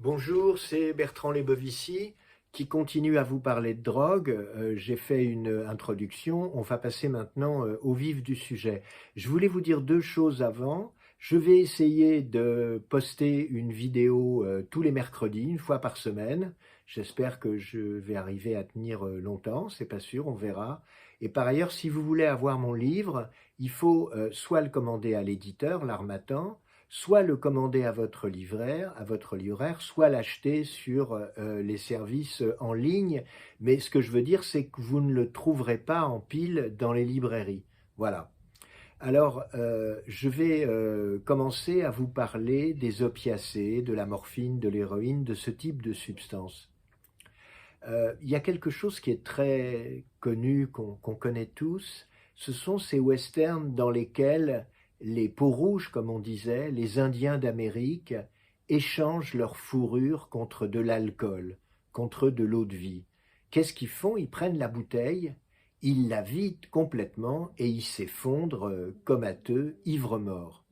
Bonjour, c'est Bertrand Lebovici qui continue à vous parler de drogue. J'ai fait une introduction, on va passer maintenant au vif du sujet. Je voulais vous dire deux choses avant. Je vais essayer de poster une vidéo tous les mercredis, une fois par semaine. J'espère que je vais arriver à tenir longtemps, c'est pas sûr, on verra. Et par ailleurs, si vous voulez avoir mon livre, il faut soit le commander à l'éditeur, l'Harmattan, soit le commander à votre livraire, soit l'acheter sur les services en ligne. Mais ce que je veux dire, c'est que vous ne le trouverez pas en pile dans les librairies. Voilà. Alors, je vais commencer à vous parler des opiacés, de la morphine, de l'héroïne, de ce type de substances. Il y a quelque chose qui est très connu, qu'on connaît tous, ce sont ces westerns dans lesquels les peaux-rouges, comme on disait, les Indiens d'Amérique, échangent leur fourrure contre de l'alcool, contre de l'eau de vie. Qu'est-ce qu'ils font? Ils prennent la bouteille, ils la vident complètement et ils s'effondrent comateux, ivres-morts.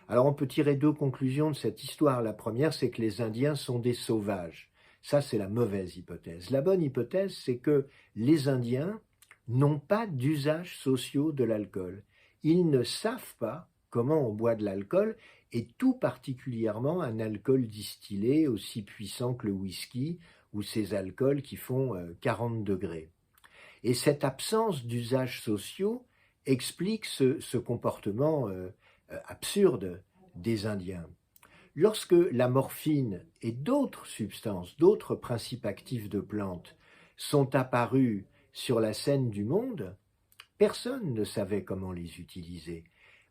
Alors on peut tirer deux conclusions de cette histoire. La première, c'est que les Indiens sont des sauvages. Ça, c'est la mauvaise hypothèse. La bonne hypothèse, c'est que les Indiens n'ont pas d'usages sociaux de l'alcool. Ils ne savent pas comment on boit de l'alcool, et tout particulièrement un alcool distillé aussi puissant que le whisky, ou ces alcools qui font 40 degrés. Et cette absence d'usages sociaux explique ce comportement absurde des Indiens. Lorsque la morphine et d'autres substances, d'autres principes actifs de plantes sont apparus sur la scène du monde, personne ne savait comment les utiliser.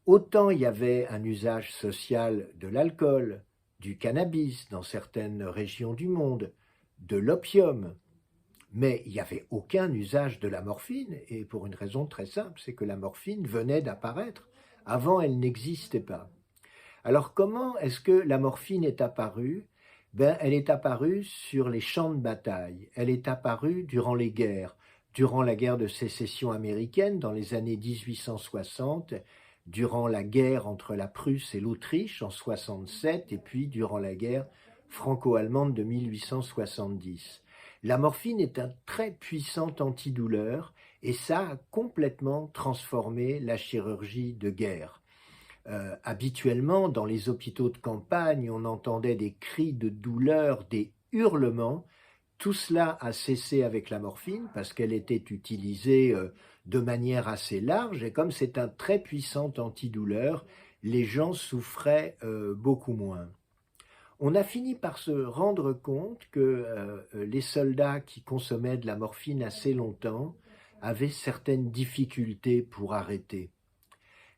Autant il y avait un usage social de l'alcool, du cannabis dans certaines régions du monde, de l'opium, mais il n'y avait aucun usage de la morphine, et pour une raison très simple, c'est que la morphine venait d'apparaître. Avant, elle n'existait pas. Alors comment est-ce que la morphine est apparue? Elle est apparue sur les champs de bataille, elle est apparue durant les guerres, durant la guerre de sécession américaine dans les années 1860, durant la guerre entre la Prusse et l'Autriche en 67, et puis durant la guerre franco-allemande de 1870. La morphine est un très puissant antidouleur et ça a complètement transformé la chirurgie de guerre. Habituellement, dans les hôpitaux de campagne, on entendait des cris de douleur, des hurlements. Tout cela a cessé avec la morphine parce qu'elle était utilisée de manière assez large, et comme c'est un très puissant antidouleur, les gens souffraient beaucoup moins. On a fini par se rendre compte que les soldats qui consommaient de la morphine assez longtemps avaient certaines difficultés pour arrêter.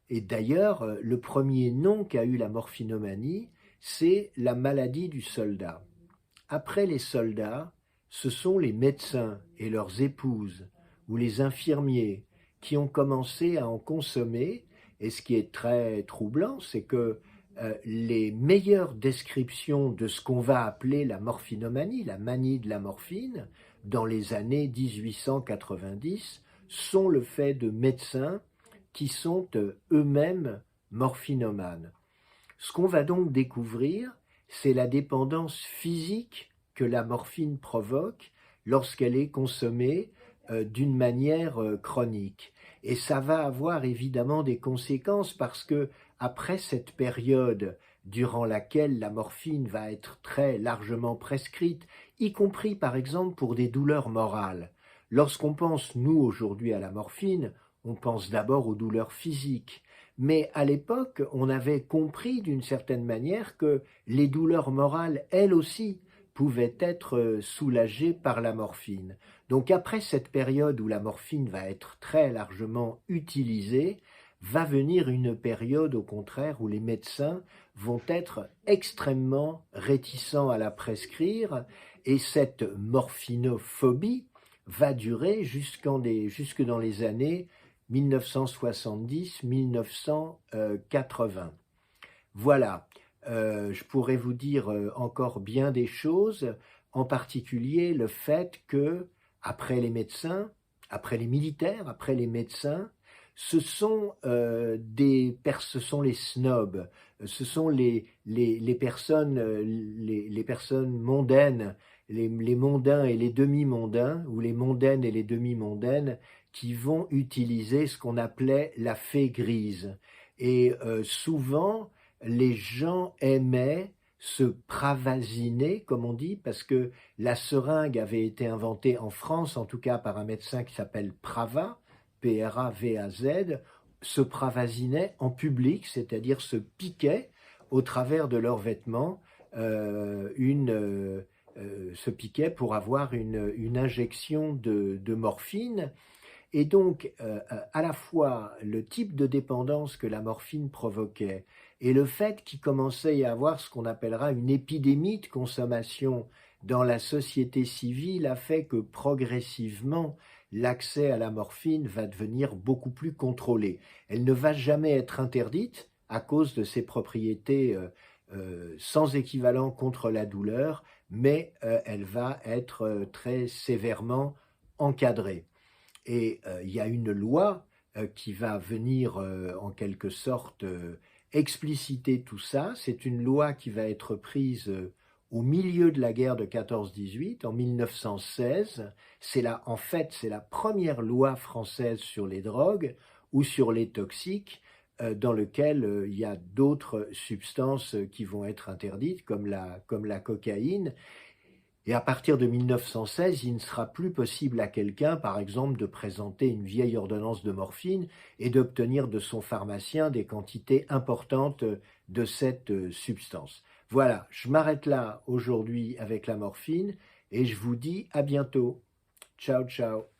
Et d'ailleurs, le premier nom qu'a eu la morphinomanie, c'est la maladie du soldat. Après les soldats, ce sont les médecins et leurs épouses ou les infirmiers qui ont commencé à en consommer. Et ce qui est très troublant, c'est que les meilleures descriptions de ce qu'on va appeler la morphinomanie, la manie de la morphine, dans les années 1890, sont le fait de médecins qui sont eux-mêmes morphinomanes. Ce qu'on va donc découvrir, c'est la dépendance physique que la morphine provoque lorsqu'elle est consommée d'une manière chronique. Et ça va avoir évidemment des conséquences parce que après cette période durant laquelle la morphine va être très largement prescrite, y compris par exemple pour des douleurs morales. Lorsqu'on pense, nous, aujourd'hui à la morphine, on pense d'abord aux douleurs physiques. Mais à l'époque, on avait compris d'une certaine manière que les douleurs morales, elles aussi, pouvaient être soulagées par la morphine. Donc après cette période où la morphine va être très largement utilisée, va venir une période au contraire où les médecins vont être extrêmement réticents à la prescrire, et cette morphinophobie va durer jusque dans les années 1970-1980. Voilà, je pourrais vous dire encore bien des choses, en particulier le fait que, après les médecins, après les militaires, après les médecins, ce sont les snobs, ce sont les personnes, les personnes mondaines, les mondains et les demi-mondains, ou les mondaines et les demi-mondaines, qui vont utiliser ce qu'on appelait la fée grise. Et souvent, les gens aimaient se pravasiner, comme on dit, parce que la seringue avait été inventée en France, en tout cas par un médecin qui s'appelle Pravaz, P-R-A-V-A-Z, se pravasinaient en public, c'est-à-dire se piquaient au travers de leurs vêtements, se piquaient pour avoir une injection de morphine. Et donc, à la fois le type de dépendance que la morphine provoquait et le fait qu'il commençait à y avoir ce qu'on appellera une épidémie de consommation dans la société civile a fait que progressivement, l'accès à la morphine va devenir beaucoup plus contrôlé. Elle ne va jamais être interdite à cause de ses propriétés sans équivalent contre la douleur, mais elle va être très sévèrement encadrée. Et il y a une loi qui va venir en quelque sorte expliciter tout ça. C'est une loi qui va être prise au milieu de la guerre de 14-18, en 1916. En fait, c'est la première loi française sur les drogues ou sur les toxiques, dans lequel il y a d'autres substances qui vont être interdites, comme la cocaïne. Et à partir de 1916, il ne sera plus possible à quelqu'un, par exemple, de présenter une vieille ordonnance de morphine et d'obtenir de son pharmacien des quantités importantes de cette substance. Voilà, je m'arrête là aujourd'hui avec la morphine et je vous dis à bientôt. Ciao, ciao.